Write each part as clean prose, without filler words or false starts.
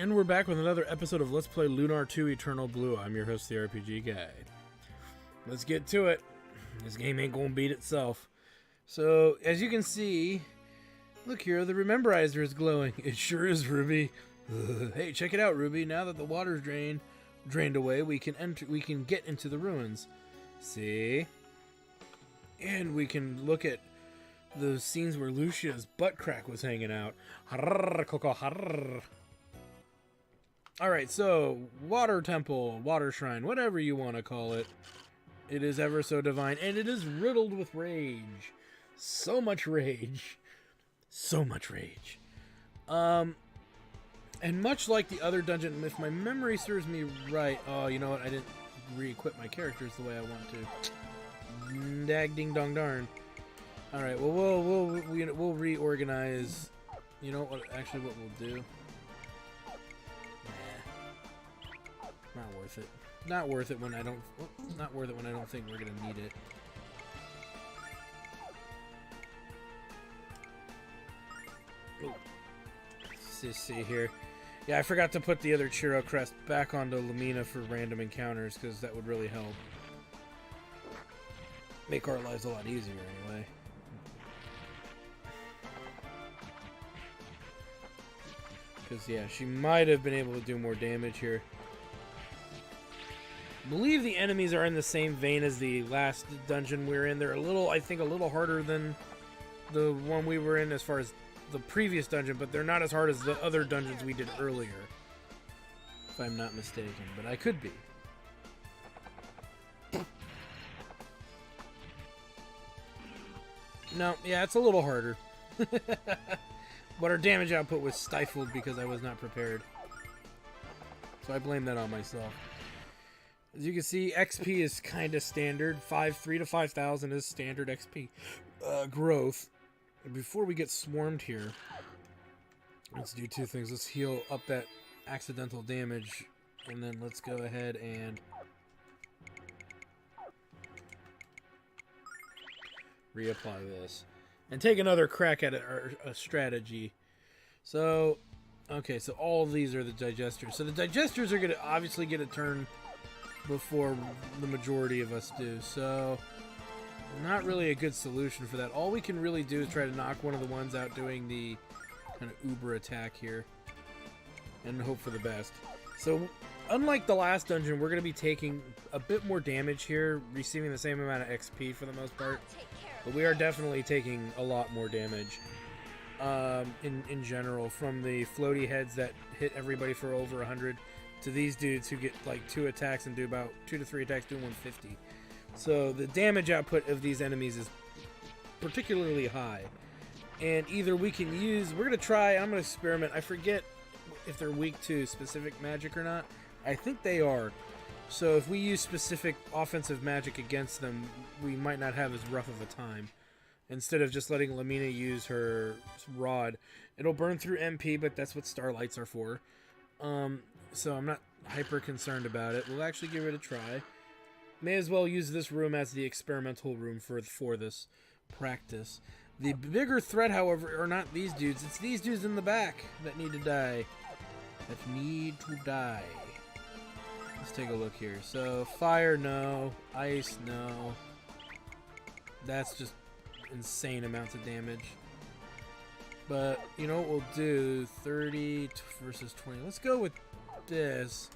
And we're back with another episode of Let's Play Lunar 2 Eternal Blue. I'm your host, the RPG Guide. Let's get to it. This game ain't gonna beat itself. So, as you can see, look here, the Rememberizer is glowing. It sure is, Ruby. Hey, check it out, Ruby. Now that the water's drained away, we can get into the ruins. See? And we can look at those scenes where Lucia's butt crack was hanging out. Alright, so, water temple, water shrine, whatever you want to call it. It is ever so divine, and it is riddled with rage. So much rage. So much rage. And much like the other dungeon, if my memory serves me right... Oh, you know what? I didn't re-equip my characters the way I want to. Dag ding dong darn. Alright, well, we'll reorganize... You know what? Actually, what we'll do... Not worth it. Not worth it when I don't. Not worth it when I don't think we're gonna need it. Oh. Let's see here. Yeah, I forgot to put the other Chiro crest back onto Lamina for random encounters because that would really help. Make our lives a lot easier anyway. Because yeah, she might have been able to do more damage here. I believe the enemies are in the same vein as the last dungeon we were in. They're I think a little harder than the one we were in as far as the previous dungeon, but they're not as hard as the other dungeons we did earlier. If I'm not mistaken, but I could be. No, yeah, it's a little harder. But our damage output was stifled because I was not prepared. So I blame that on myself. As you can see, XP is kind of standard. 3 to 5,000 is standard XP growth. Before we get swarmed here, let's do two things. Let's heal up that accidental damage, and then let's go ahead and reapply this. And take another crack at a strategy. So, okay, so all of these are the digesters. So the digesters are going to obviously get a turn before the majority of us do, so not really a good solution for that. All we can really do is try to knock one of the ones out doing the kind of uber attack here and hope for the best. So unlike the last dungeon, we're going to be taking a bit more damage here, receiving the same amount of XP for the most part, but we are definitely taking a lot more damage in general, from the floaty heads that hit everybody for over 100 to these dudes who get like 2 attacks and do about 2 to 3 attacks doing 150. So the damage output of these enemies is particularly high. And either we can use... We're going to try... I'm going to experiment. I forget if they're weak to specific magic or not. I think they are. So if we use specific offensive magic against them, we might not have as rough of a time. Instead of just letting Lamina use her rod. It'll burn through MP, but that's what starlights are for. So I'm not hyper concerned about it. We'll actually give it a try. May as well use this room as the experimental room for this practice. The bigger threat, however, are not these dudes. It's these dudes in the back that need to die. That need to die. Let's take a look here. So, fire, no. Ice, no. That's just insane amounts of damage. But, you know what we'll do? 30 versus 20. Let's go with this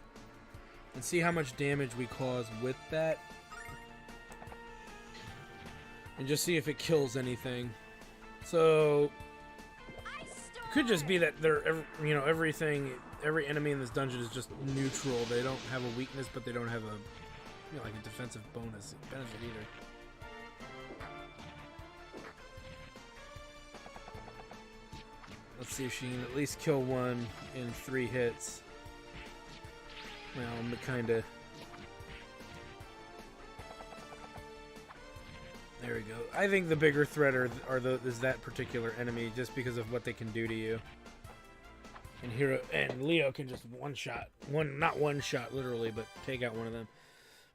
and see how much damage we cause with that, and just see if it kills anything. So it could just be that they're, you know, every enemy in this dungeon is just neutral. They don't have a weakness, but they don't have a, you know, like a defensive benefit either. Let's see if she can at least kill one in 3 hits. Well, I'm kinda... There we go. I think the bigger threat is that particular enemy, just because of what they can do to you. And Leo can just not one shot literally, but take out one of them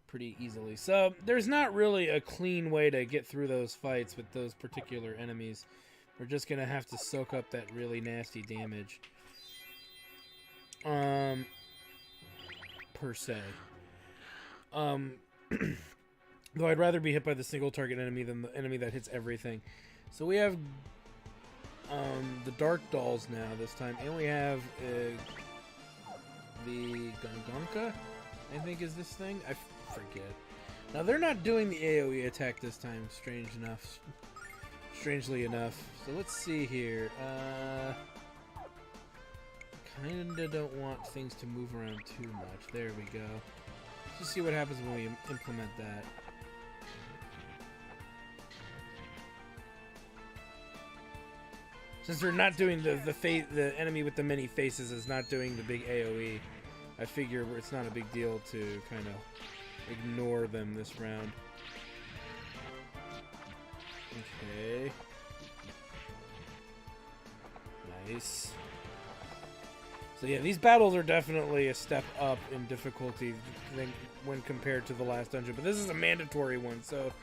pretty easily. So there's not really a clean way to get through those fights with those particular enemies. We're just gonna have to soak up that really nasty damage. Per se. Though I'd rather be hit by the single target enemy than the enemy that hits everything. So we have the Dark Dolls now this time, and we have the Gungonka, I think is this thing? I forget. Now they're not doing the AoE attack this time, strangely enough. So let's see here. Kinda don't want things to move around too much. There we go. Let's just see what happens when we implement that. Since they're not doing the enemy with the many faces is not doing the big AoE, I figure it's not a big deal to kind of ignore them this round. Okay. Nice. So yeah, these battles are definitely a step up in difficulty when compared to the last dungeon, but this is a mandatory one, so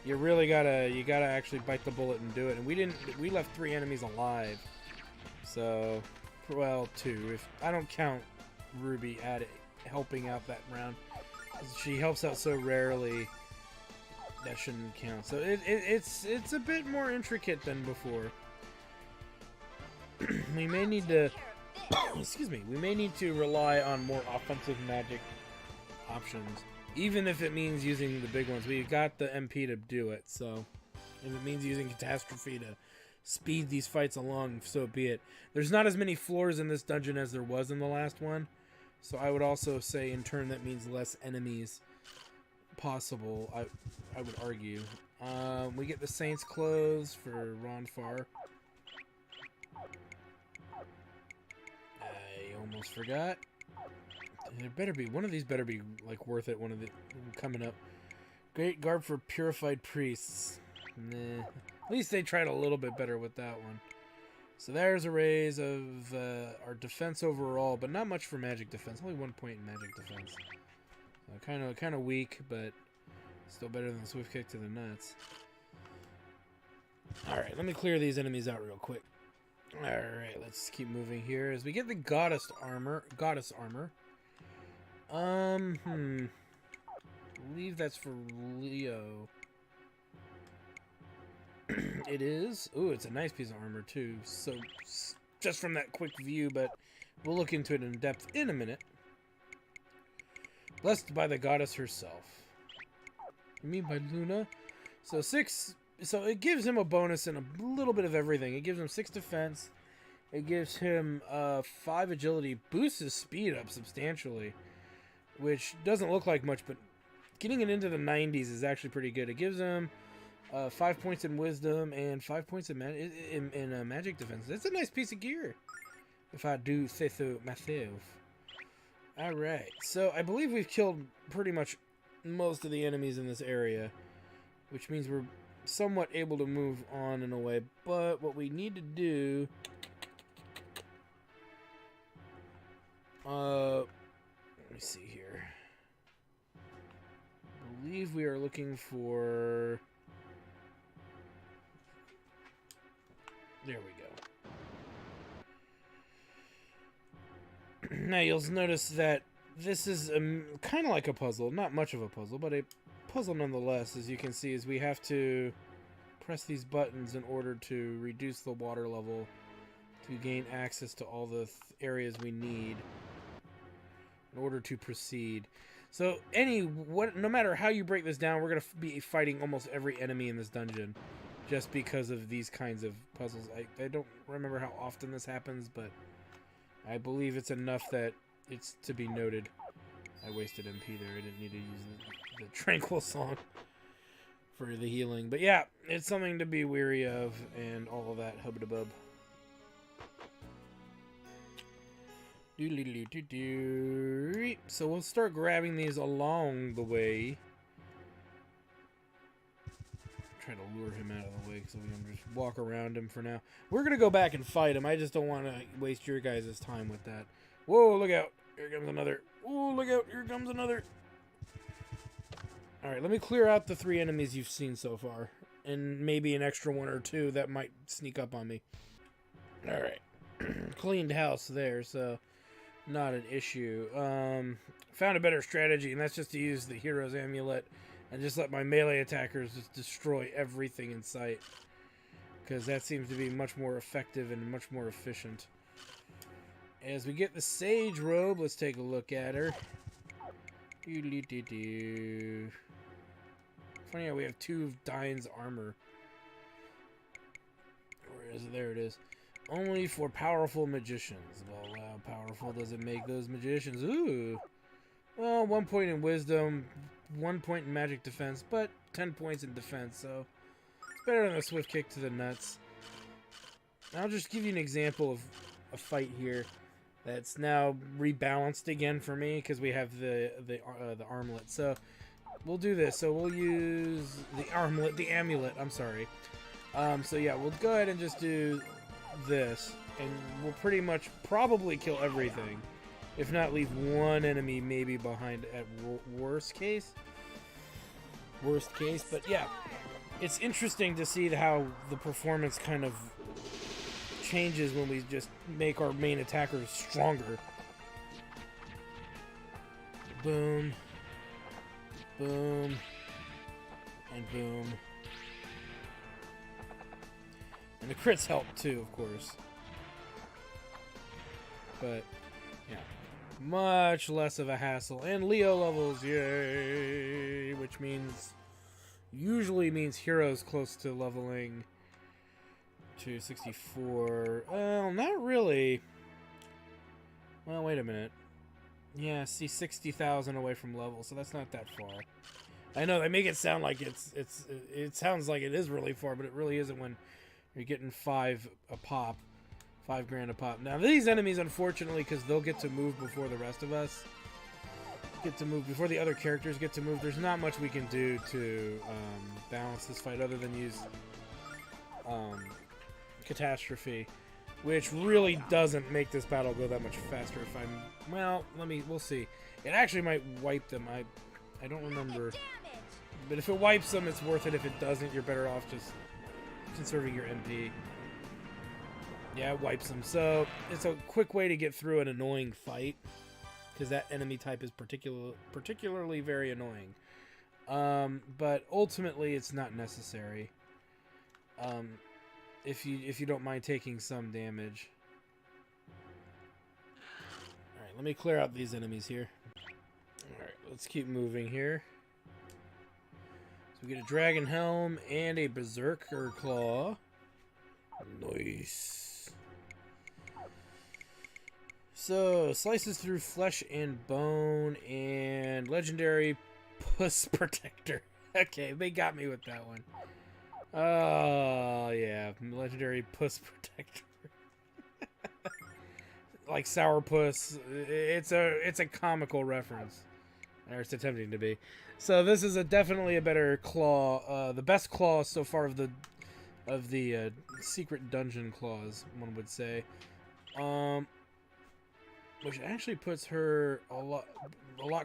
you really gotta actually bite the bullet and do it. And we left 3 enemies alive. So, well, 2 if I don't count Ruby at it, helping out that round. She helps out so rarely that shouldn't count. So it's a bit more intricate than before. We may need to excuse me, we may need to rely on more offensive magic options. Even if it means using the big ones. We've got the MP to do it, so if it means using Catastrophe to speed these fights along, so be it. There's not as many floors in this dungeon as there was in the last one, so I would also say in turn that means less enemies possible, I would argue. We get the Saint's Clothes for Ronfar. I almost forgot. There better be one of these. Better be like worth it. One of the coming up. Great garb for purified priests. Nah. At least they tried a little bit better with that one. So there's a raise of our defense overall, but not much for magic defense. Only 1 point in magic defense. Kind of weak, but still better than the swift kick to the nuts. All right, let me clear these enemies out real quick. All right, let's keep moving here as we get the goddess armor. I believe that's for Leo. It is. Ooh, it's a nice piece of armor too. So, just from that quick view, but we'll look into it in depth in a minute. Blessed by the goddess herself. You mean by Lunar? So 6. So it gives him a bonus in a little bit of everything. It gives him 6 defense. It gives him 5 agility. Boosts his speed up substantially, which doesn't look like much, but getting it into the 90s is actually pretty good. It gives him 5 points in wisdom and 5 points in magic defense. It's a nice piece of gear, if I do say so myself. Alright, so I believe we've killed pretty much most of the enemies in this area, which means we're somewhat able to move on in a way. But what we need to do... let me see here. I believe we are looking for... There we go. Now you'll notice that this is kind of like a puzzle. Not much of a puzzle, but a puzzle nonetheless. As you can see, is we have to press these buttons in order to reduce the water level to gain access to all the areas we need in order to proceed. So no matter how you break this down, we're going to be fighting almost every enemy in this dungeon just because of these kinds of puzzles. I don't remember how often this happens, but I believe it's enough that it's to be noted. I wasted MP there. I didn't need to use the tranquil song for the healing. But yeah, it's something to be weary of and all of that hub-da-bub. So we'll start grabbing these along the way. Trying to lure him out of the way so we can just walk around him for now. We're going to go back and fight him. I just don't want to waste your guys' time with that. Whoa, look out. Here comes another. Whoa, look out. Here comes another. Alright, let me clear out the 3 enemies you've seen so far. And maybe an extra 1 or 2 that might sneak up on me. Alright. Cleaned house there, so... not an issue. Found a better strategy, and that's just to use the hero's amulet and just let my melee attackers just destroy everything in sight, because that seems to be much more effective and much more efficient. As we get the sage robe, let's take a look at her. Funny how we have 2 of Dine's armor. Where is it? There it is. Only for powerful magicians. Well, how powerful does it make those magicians? Ooh. Well, 1 point in wisdom, 1 point in magic defense, but 10 points in defense, so it's better than a swift kick to the nuts. I'll just give you an example of a fight here that's now rebalanced again for me because we have the armlet. So we'll do this. So we'll use the armlet, the amulet. I'm sorry. So yeah, we'll go ahead and just do this, and we'll pretty much probably kill everything, if not leave 1 enemy maybe behind at worst case. But yeah, it's interesting to see how the performance kind of changes when we just make our main attackers stronger. Boom, boom, and boom. And the crits help too, of course. But yeah, much less of a hassle. And Leo levels, yay! Which usually means heroes close to leveling to 64. Well, not really. Well, wait a minute. Yeah, see, 60,000 away from level, so that's not that far. I know they make it sound like it sounds like it is really far, but it really isn't when you're getting 5 a pop. 5 grand a pop. Now, these enemies, unfortunately, because they'll get to move before the rest of us get to move, before the other characters get to move, there's not much we can do to balance this fight other than use Catastrophe, which really doesn't make this battle go that much faster if I'm... Well, we'll see. It actually might wipe them. I don't remember. But if it wipes them, it's worth it. If it doesn't, you're better off just conserving your MP. Yeah, it wipes them. So it's a quick way to get through an annoying fight, because that enemy type is particularly very annoying. But ultimately, it's not necessary. If you don't mind taking some damage. All right, let me clear out these enemies here. All right, let's keep moving here. So we get a Dragon Helm and a Berserker Claw. Nice. So, slices through flesh and bone, and legendary Puss Protector. Okay, they got me with that one. Oh, yeah, legendary Puss Protector. Like Sourpuss. It's a comical reference. Or it's attempting to be. So this is definitely a better claw. The best claw so far of the secret dungeon claws, one would say. Which actually puts her a lot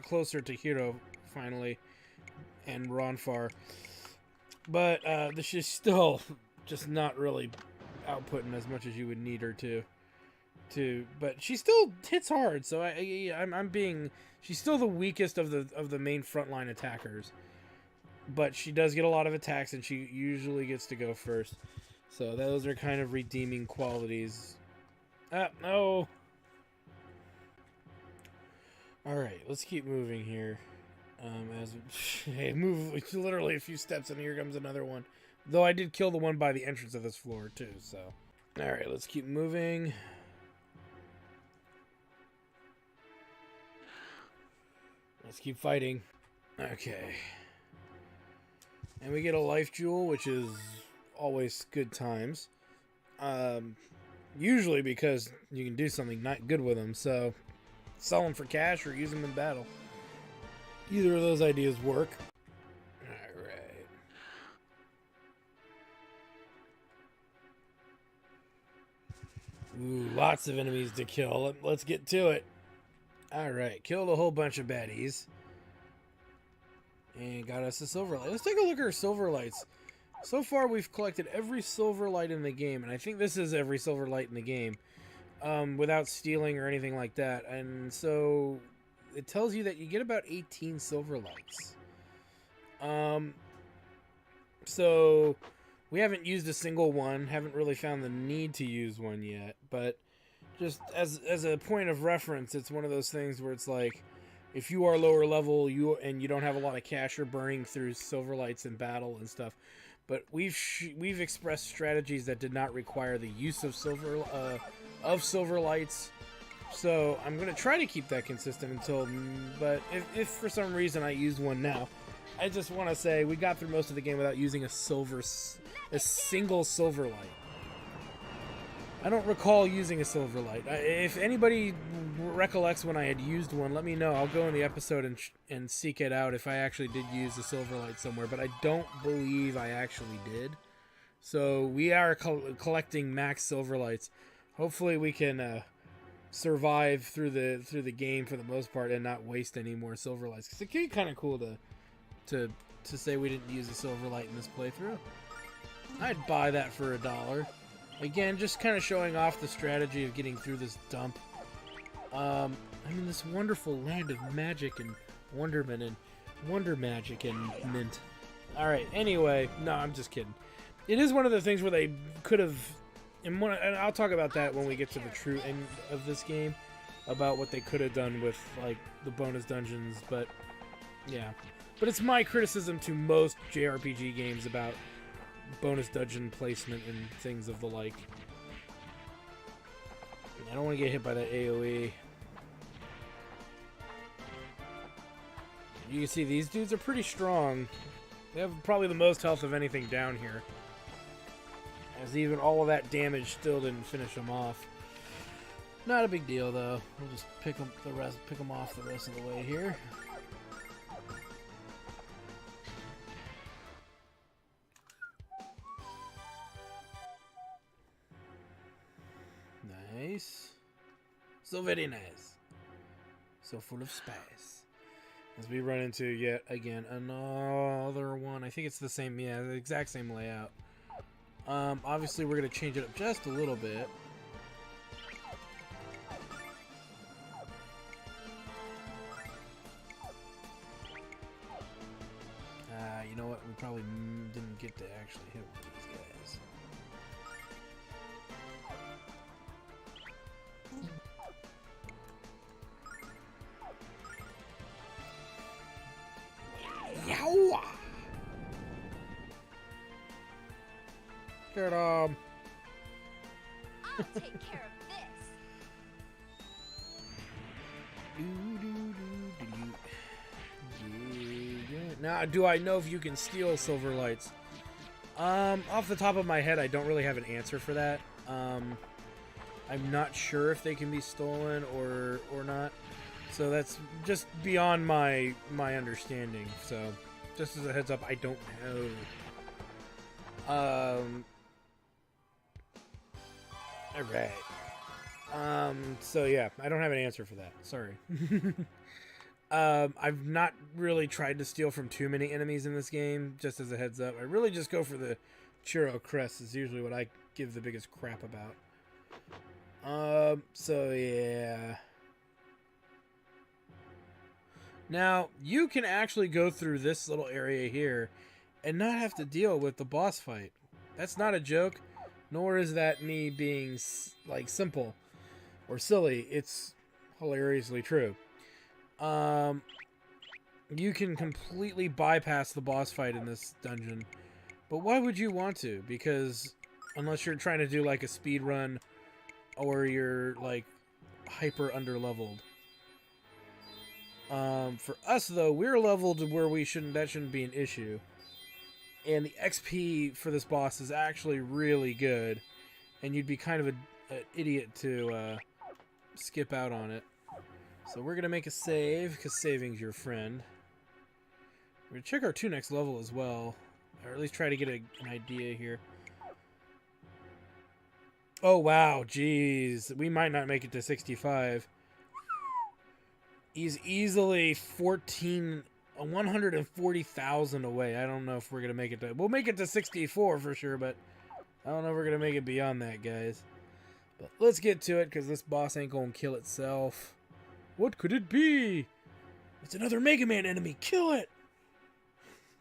closer to Hero, finally, and Ronfar. But she's still just not really outputting as much as you would need her to. But she still hits hard, so she's still the weakest of the main frontline attackers. But she does get a lot of attacks, and she usually gets to go first. So those are kind of redeeming qualities. No. Alright, let's keep moving here. Move literally a few steps and here comes another one. Though I did kill the one by the entrance of this floor too, so. Alright, let's keep moving. Let's keep fighting. Okay. And we get a life jewel, which is always good times. Usually because you can do something not good with them, so sell them for cash or use them in battle. Either of those ideas work. Alright. Ooh, lots of enemies to kill. Let's get to it. Alright, killed a whole bunch of baddies. And got us a silver light. Let's take a look at our silver lights. So far, we've collected every silver light in the game, and I think this is every silver light in the game. without stealing or anything like that. And so it tells you that you get about 18 silver lights. So we haven't used a single one, haven't really found the need to use one yet, but just as a point of reference, it's one of those things where it's like, if you are lower level, you don't have a lot of cash, you're burning through silver lights in battle and stuff. But we've expressed strategies that did not require the use of silver lights. So I'm gonna try to keep that consistent until. But if for some reason I use one now, I just want to say we got through most of the game without using a single silver light. I don't recall using a silver light. If anybody recollects when I had used one, let me know. I'll go in the episode and seek it out if I actually did use a silver light somewhere. But I don't believe I actually did. So we are collecting max silver lights. Hopefully we can survive through the game for the most part and not waste any more silver lights. Because it could be kind of cool to say we didn't use a silver light in this playthrough. I'd buy that for $1. Again, just kind of showing off the strategy of getting through this dump. I'm in this wonderful land of magic and wonderment and wonder magic and mint. Alright, anyway, no, I'm just kidding. It is one of the things where they could have, and I'll talk about that when we get to the true end of this game, about what they could have done with, like, the bonus dungeons, but, yeah. But it's my criticism to most JRPG games about bonus dungeon placement and things of the like. I don't want to get hit by that AoE. You can see these dudes are pretty strong. They have probably the most health of anything down here. As even all of that damage still didn't finish them off. Not a big deal though. We'll just pick them off the rest of the way here. Nice. So very nice. So full of spice. As we run into yet again another one. I think it's the same, yeah, the exact same layout. Obviously we're gonna change it up just a little bit. You know what? We probably didn't get to actually hit one of these guys. Yow! Get I'll take care of this. Now, do I know if you can steal silver lights? Off the top of my head, I don't really have an answer for that. I'm not sure if they can be stolen or not. So that's just beyond my understanding. So, just as a heads up, I don't know. Alright. So yeah, I don't have an answer for that. Sorry. I've not really tried to steal from too many enemies in this game, just as a heads up. I really just go for the Churro Crest is usually what I give the biggest crap about. So yeah. Now, you can actually go through this little area here and not have to deal with the boss fight. That's not a joke, nor is that me being, like, simple or silly. It's hilariously true. You can completely bypass the boss fight in this dungeon. But why would you want to? Because unless you're trying to do, like, a speed run or you're, like, hyper underleveled. For us, though, we're leveled to where that shouldn't be an issue. And the XP for this boss is actually really good. And you'd be kind of an idiot to skip out on it. So we're going to make a save, because saving's your friend. We're going to check our 2 next level as well. Or at least try to get an idea here. Oh, wow, jeez. We might not make it to 65. He's easily 140,000 away. I don't know if we're going to make it to... We'll make it to 64 for sure, but I don't know if we're going to make it beyond that, guys. But let's get to it, because this boss ain't gonna kill itself. What could it be? It's another Mega Man enemy. Kill it!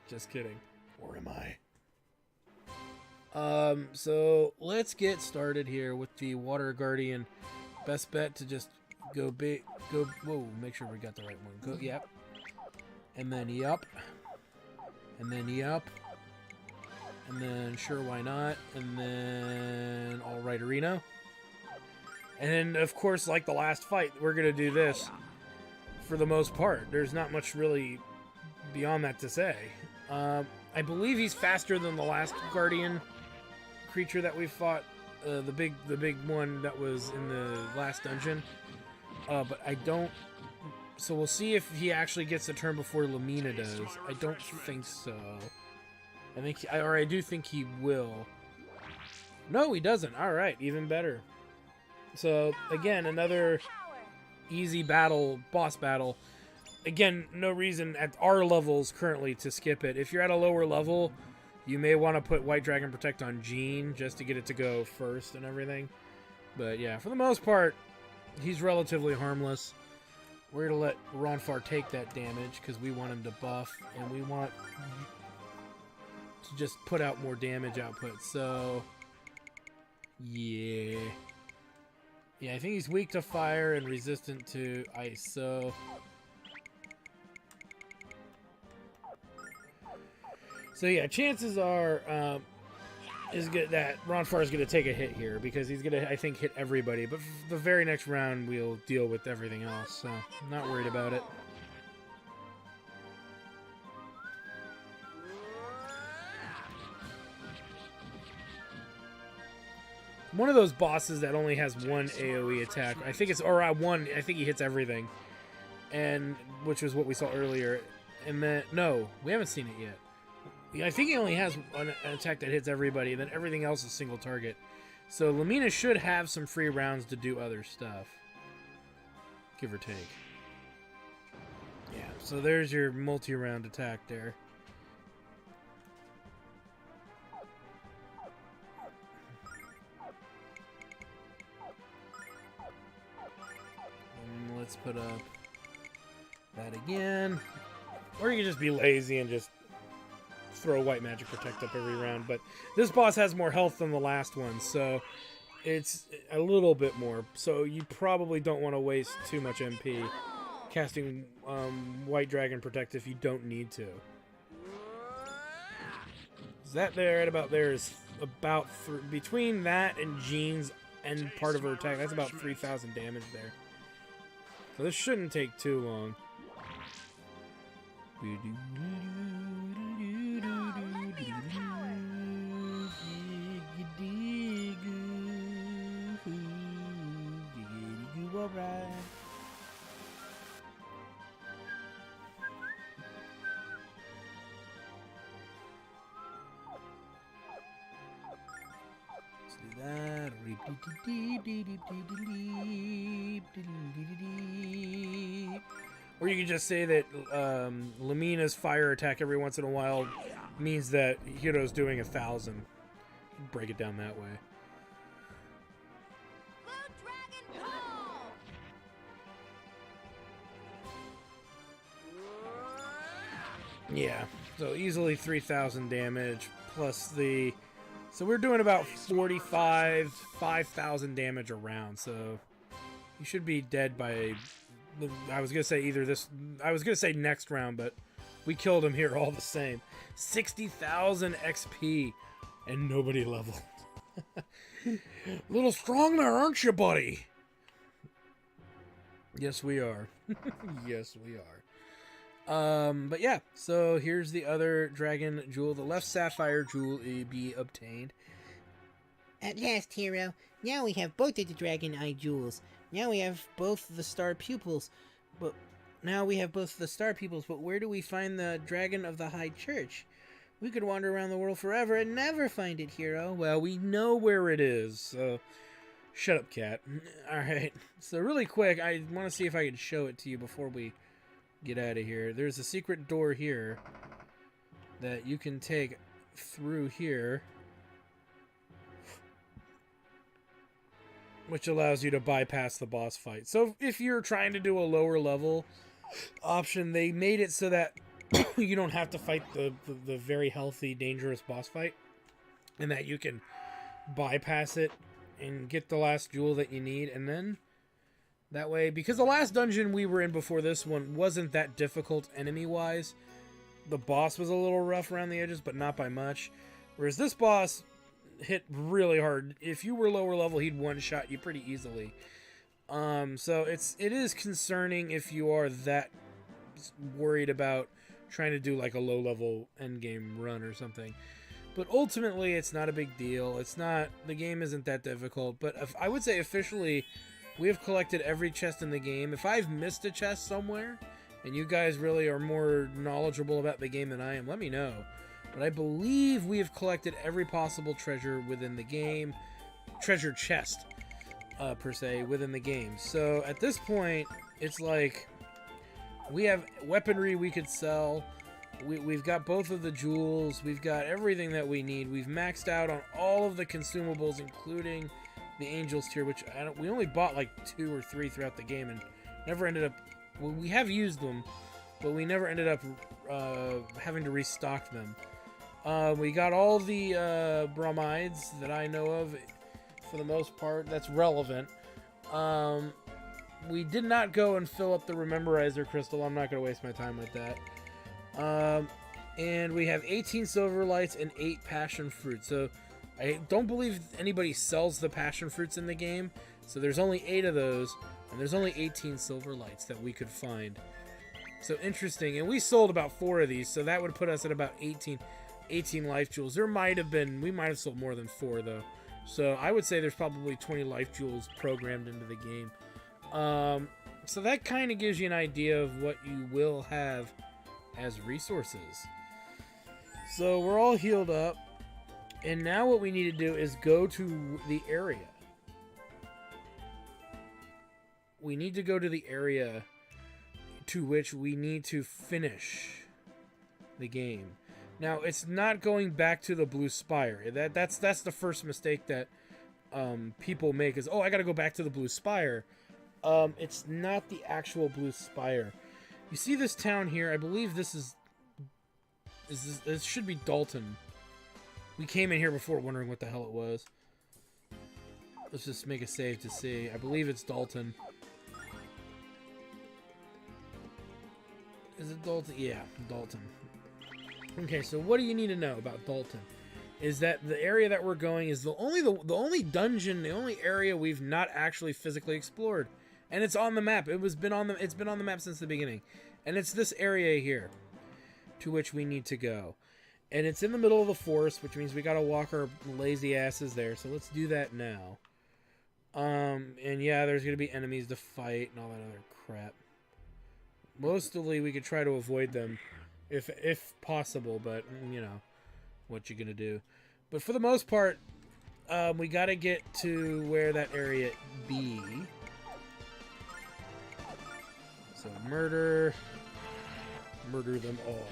Just kidding. Or am I? So let's get started here with the Water Guardian. Best bet to just go big, whoa, make sure we got the right one. Go, yep. And then yup. And then yup. And then sure, why not? And then alright, Reno. And then, of course, like the last fight, we're gonna do this for the most part. There's not much really beyond that to say. I believe he's faster than the last Guardian creature that we fought, the big one that was in the last dungeon. But I don't. So we'll see if he actually gets the turn before Lumina does. I don't think so. I do think he will. No, he doesn't. All right, even better. So again, another easy battle, boss battle. Again, no reason at our levels currently to skip it. If you're at a lower level, you may want to put White Dragon Protect on Jean just to get it to go first and everything. But yeah, for the most part, he's relatively harmless. We're going to let Ronfar take that damage because we want him to buff and we want to just put out more damage output. So, yeah. Yeah, I think he's weak to fire and resistant to ice. So, yeah, chances are that Ronfar is going to take a hit here because he's going to, I think, hit everybody. But the very next round, we'll deal with everything else. So, I'm not worried about it. One of those bosses that only has one AoE attack. I think it's, or one, I think he hits everything. And, which was what we saw earlier. And then, no, we haven't seen it yet. Yeah, I think he only has an attack that hits everybody, and then everything else is single target. So Lumina should have some free rounds to do other stuff. Give or take. Yeah, so there's your multi-round attack there. And let's put up that again. Or you can just be lazy and just throw White Magic Protect up every round, but this boss has more health than the last one, so it's a little bit more. So you probably don't want to waste too much MP casting White Dragon Protect if you don't need to. That there, right about there, is about between that and Jean's end part of her attack. That's about 3,000 damage there. So this shouldn't take too long. Let's do that. Or you can just say that Lumina's fire attack every once in a while means that Hiro's doing 1,000. Break it down that way. Yeah, so easily 3,000 damage plus the... So we're doing about 5,000 damage a round, so you should be dead by... I was going to say either this... I was going to say next round, but we killed him here all the same. 60,000 XP, and nobody leveled. A little strong there, aren't you, buddy? Yes, we are. Yes, we are. But yeah, so here's the other dragon jewel. The left sapphire jewel be obtained. At last, Hero. Now we have both of the dragon eye jewels. Now we have both the star pupils. But where do we find the dragon of the High Church? We could wander around the world forever and never find it, Hero. Well, we know where it is, so shut up, cat. Alright, so really quick, I want to see if I can show it to you before we get out of here. There's a secret door here that you can take through here. which allows you to bypass the boss fight. So if you're trying to do a lower level option, they made it so that you don't have to fight the very healthy, dangerous boss fight, and that you can bypass it and get the last jewel that you need, and then that way, because the last dungeon we were in before this one wasn't that difficult enemy-wise. The boss was a little rough around the edges, but not by much. Whereas this boss hit really hard. If you were lower level, he'd one-shot you pretty easily. So it is concerning if you are that worried about trying to do like a low-level endgame run or something. But ultimately, it's not a big deal. The game isn't that difficult. But I would say officially, we have collected every chest in the game. If I've missed a chest somewhere, and you guys really are more knowledgeable about the game than I am, let me know. But I believe we have collected every possible treasure within the game. Treasure chest, per se, within the game. So at this point, it's like we have weaponry we could sell. We've got both of the jewels. We've got everything that we need. We've maxed out on all of the consumables, including the Angels tier, which we only bought like 2 or 3 throughout the game and never ended up... Well, we have used them, but we never ended up having to restock them. We got all the bromides that I know of, for the most part. That's relevant. We did not go and fill up the Rememberizer crystal. I'm not going to waste my time with that. And we have 18 silver lights and 8 passion fruits. So I don't believe anybody sells the passion fruits in the game. So there's only 8 of those, and there's only 18 silver lights that we could find. So interesting. And we sold about 4 of these, so that would put us at about 18 life jewels. We might have sold more than 4 though. So I would say there's probably 20 life jewels programmed into the game. So that kind of gives you an idea of what you will have as resources. So we're all healed up, and now what we need to do is go to the area. We need to go to the area to which we need to finish the game. Now, it's not going back to the Blue Spire. That's the first mistake that people make is, oh, I gotta go back to the Blue Spire. It's not the actual Blue Spire. You see this town here? I believe this should be Dalton. We came in here before wondering what the hell it was. Let's just make a save to see. I believe it's Dalton. Is it Dalton? Yeah, Dalton. Okay, so what do you need to know about Dalton? Is that the area that we're going is the only dungeon, the only area we've not actually physically explored. And it's on the map. It's been on the map since the beginning. And it's this area here to which we need to go. And it's in the middle of the forest, which means we gotta walk our lazy asses there. So let's do that now. And yeah, there's gonna be enemies to fight and all that other crap. Mostly we could try to avoid them if possible, but you know, what you gonna do. But for the most part, we gotta get to where that area be. So murder them all.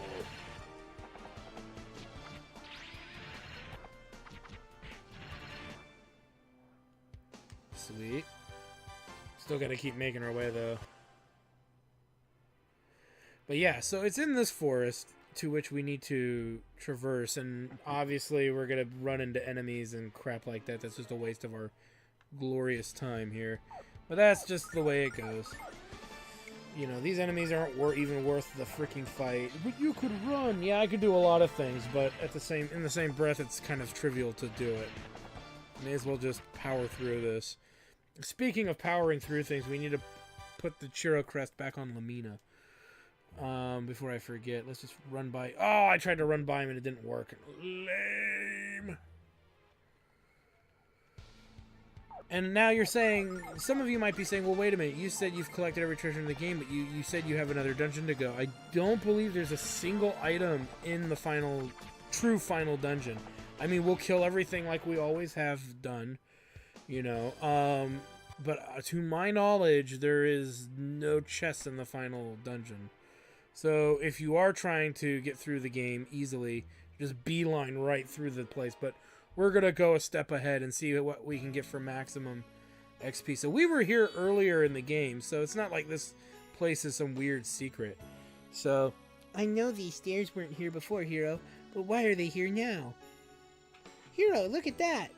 Sweet. Still gotta keep making our way though. But yeah, so it's in this forest to which we need to traverse, and obviously we're gonna run into enemies and crap like that. That's just a waste of our glorious time here. But that's just the way it goes. You know, these enemies aren't even worth the freaking fight. But you could run. Yeah, I could do a lot of things, but in the same breath, it's kind of trivial to do it. May as well just power through this. Speaking of powering through things, we need to put the Chiro crest back on Lamina. Before I forget, let's just run by. Oh, I tried to run by him and it didn't work. Lame. And now you're saying, some of you might be saying, well, wait a minute, you said you've collected every treasure in the game, but you said you have another dungeon to go. I don't believe there's a single item in the true final dungeon. I mean, we'll kill everything like we always have done, you know, but to my knowledge, there is no chest in the final dungeon. So if you are trying to get through the game easily, just beeline right through the place, but we're going to go a step ahead and see what we can get for maximum XP. So we were here earlier in the game, so it's not like this place is some weird secret. So I know these stairs weren't here before, Hero, but why are they here now? Hero, look at that!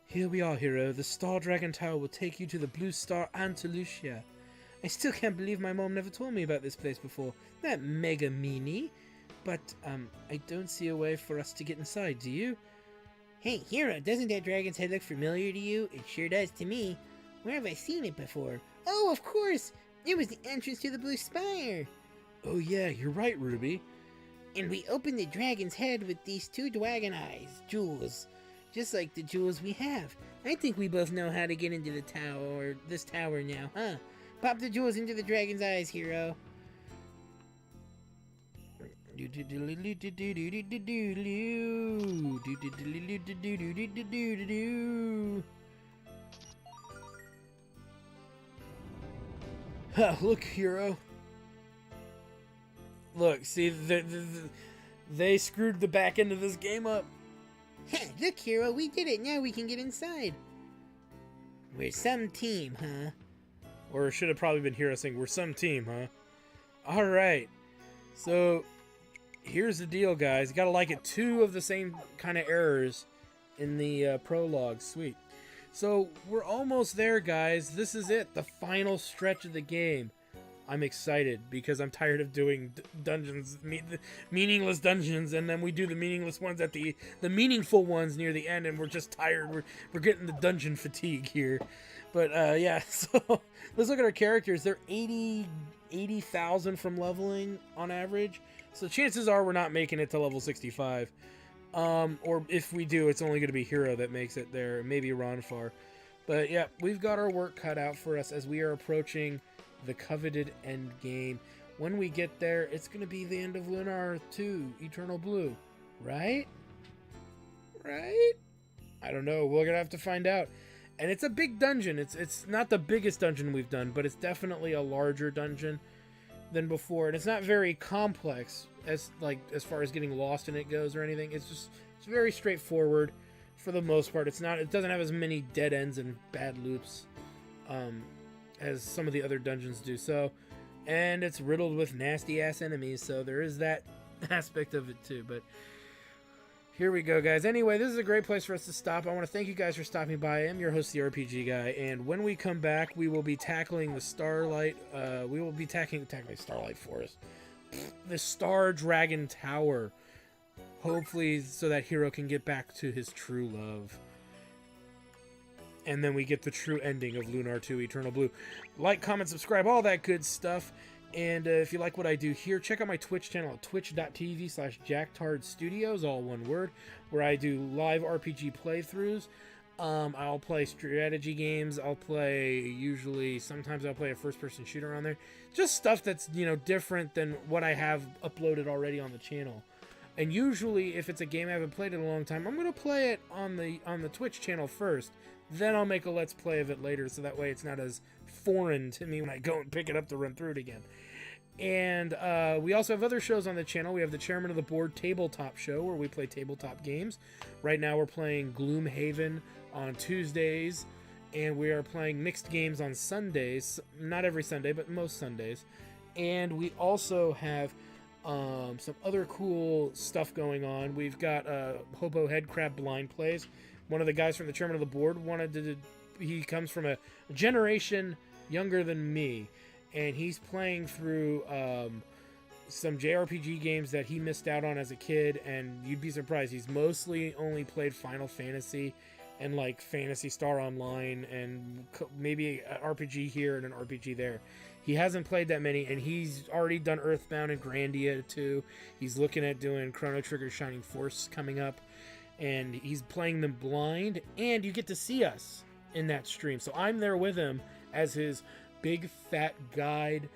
Here we are, Hero. The Star Dragon Tower will take you to the Blue Star Andalusia. I still can't believe my mom never told me about this place before. That mega meanie. But, I don't see a way for us to get inside, do you? Hey, Hero, doesn't that dragon's head look familiar to you? It sure does to me. Where have I seen it before? Oh, of course! It was the entrance to the Blue Spire! Oh yeah, you're right, Ruby. And we opened the dragon's head with these 2 dragon eyes, jewels. Just like the jewels we have. I think we both know how to get into the tower, or this tower now, huh? Pop the jewels into the dragon's eyes, Hero. Ha, look, Hero. Look, see, they screwed the back end of this game up. Look, Hero, we did it. Now we can get inside. We're some team, huh? Or it should have probably been Hero saying, we're some team, huh? Alright. So, here's the deal, guys. You gotta like it. 2 of the same kind of errors in the prologue. Sweet. So, we're almost there, guys. This is it. The final stretch of the game. I'm excited because I'm tired of doing dungeons, meaningless dungeons, and then we do the meaningless ones at the meaningful ones near the end, and we're just tired. We're getting the dungeon fatigue here. But yeah, so let's look at our characters. They're 80,000 from leveling on average. So chances are we're not making it to level 65. Or if we do, it's only going to be Hero that makes it there, maybe Ronfar. But yeah, we've got our work cut out for us as we are approaching the coveted end game. When we get there, it's going to be the end of Lunar 2, Eternal Blue. Right? Right? I don't know. We're going to have to find out. And it's a big dungeon. It's not the biggest dungeon we've done, but it's definitely a larger dungeon than before. And it's not very complex as far as getting lost in it goes or anything. It's very straightforward for the most part. It doesn't have as many dead ends and bad loops as some of the other dungeons do. So, and it's riddled with nasty ass enemies, so there is that aspect of it too. But here we go, guys. Anyway, this is a great place for us to stop. I want to thank you guys for stopping by. I am your host, the RPG Guy, and when we come back, we will be tackling the Starlight. We will be tackling Starlight Forest, the Star Dragon Tower. Hopefully, so that Hero can get back to his true love. And then we get the true ending of Lunar 2 Eternal Blue. Like, comment, subscribe, all that good stuff. And if you like what I do here, check out my Twitch channel at twitch.tv/jacktardstudios, all one word, where I do live RPG playthroughs. I'll play strategy games. Sometimes I'll play a first-person shooter on there. Just stuff that's, different than what I have uploaded already on the channel. And usually, if it's a game I haven't played in a long time, I'm going to play it on the Twitch channel first. Then I'll make a Let's Play of it later, so that way it's not as foreign to me when I go and pick it up to run through it again. And we also have other shows on the channel. We have the Chairman of the Board Tabletop Show, where we play tabletop games. Right now we're playing Gloomhaven on Tuesdays, and we are playing mixed games on Sundays. Not every Sunday, but most Sundays. And we also have some other cool stuff going on. We've got Hobo Headcrab Blind Plays. One of the guys from the Chairman of the Board he comes from a generation younger than me, and he's playing through some JRPG games that he missed out on as a kid, and you'd be surprised. He's mostly only played Final Fantasy and like Phantasy Star Online and maybe an RPG here and an RPG there. He hasn't played that many, and he's already done Earthbound and Grandia too. He's looking at doing Chrono Trigger Shining Force coming up, and he's playing them blind, and you get to see us in that stream. So I'm there with him as his big fat guide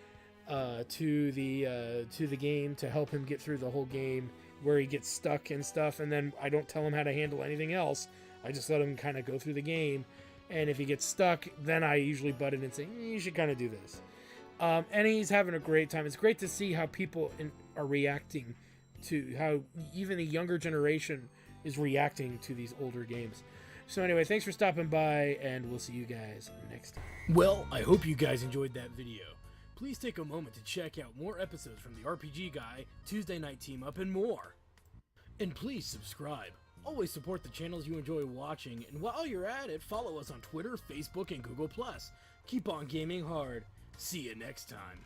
to the game, to help him get through the whole game where he gets stuck and stuff. And then I don't tell him how to handle anything else. I just let him kind of go through the game, and if he gets stuck, then I usually butt in and say, you should kind of do this. And he's having a great time. It's great to see how people are reacting to how even the younger generation is reacting to these older games. So anyway, thanks for stopping by, and we'll see you guys next time. Well, I hope you guys enjoyed that video. Please take a moment to check out more episodes from the RPG Guy, Tuesday Night Team Up, and more. And please subscribe. Always support the channels you enjoy watching, and while you're at it, follow us on Twitter, Facebook, and Google+. Keep on gaming hard. See you next time.